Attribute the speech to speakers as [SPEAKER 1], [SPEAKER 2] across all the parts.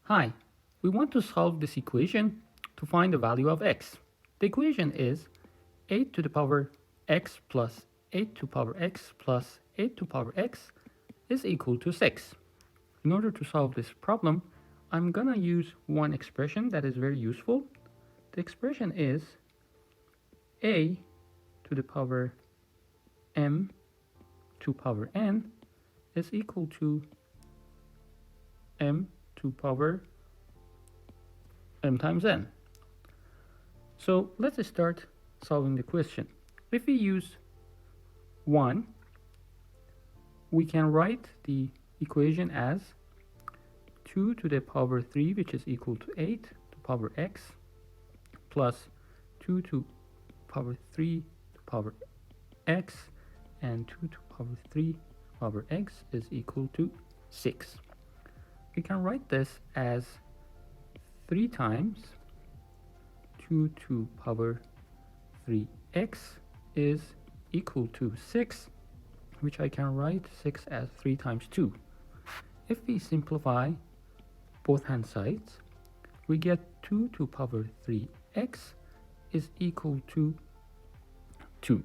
[SPEAKER 1] Hi, we want to solve this equation to find the value of x. The equation is 8 to the power x plus 8 to the power x plus 8 to the power x is equal to 6. In order to solve this problem, I'm gonna use one expression that is very useful. The expression is a to the power m to power n is equal to m to power m times n. So let's start solving the question. If we use 1, we can write the equation as 2 to the power 3, which is equal to 8 to the power x, plus 2 to the power 3 to the power x, and 2 to the power 3 to the power x is equal to 6. We can write this as 3 times 2 to the power 3x is equal to 6, which I can write 6 as 3 times 2. If we simplify both hand sides, we get 2 to the power 3x is equal to 2.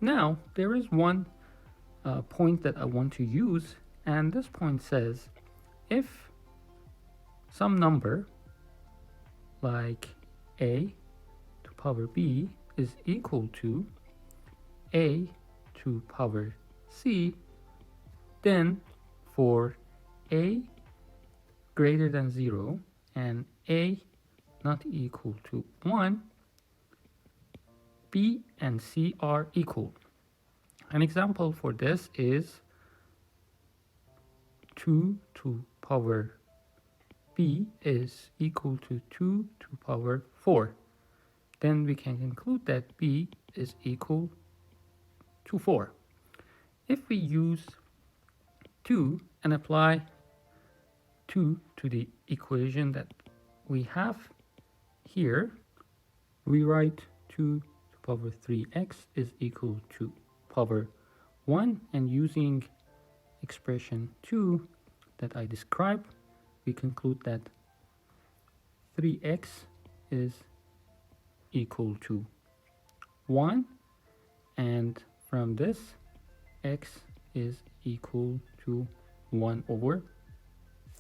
[SPEAKER 1] Now, there is one point that I want to use, and this point says if some number like a to power b is equal to a to power c, then for a greater than 0 and a not equal to 1, b and c are equal. An example for this is 2 to power b is equal to 2 to power 4. Then we can conclude that b is equal to 4. If we use 2 and apply 2 to the equation that we have here, we write 2 to power 3x is equal to power 1, and using expression 2 that I described, we conclude that 3x is equal to 1, and from this x is equal to 1 over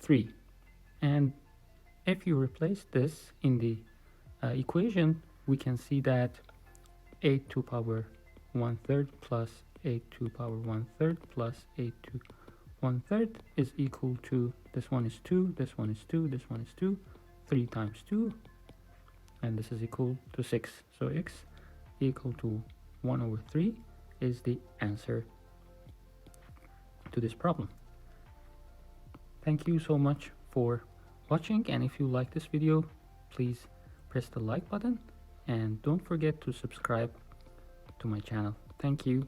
[SPEAKER 1] 3. And if you replace this in the equation, we can see that 8 to power 1/3 plus 8 to power 1/3 plus 8 to 1/3 is equal to, this one is 2, this one is 2, this one is 2, 3 times 2, and this is equal to 6. So x equal to 1 over 3 is the answer to this problem. Thank you so much for watching, and if you like this video, please press the like button and don't forget to subscribe to my channel. Thank you.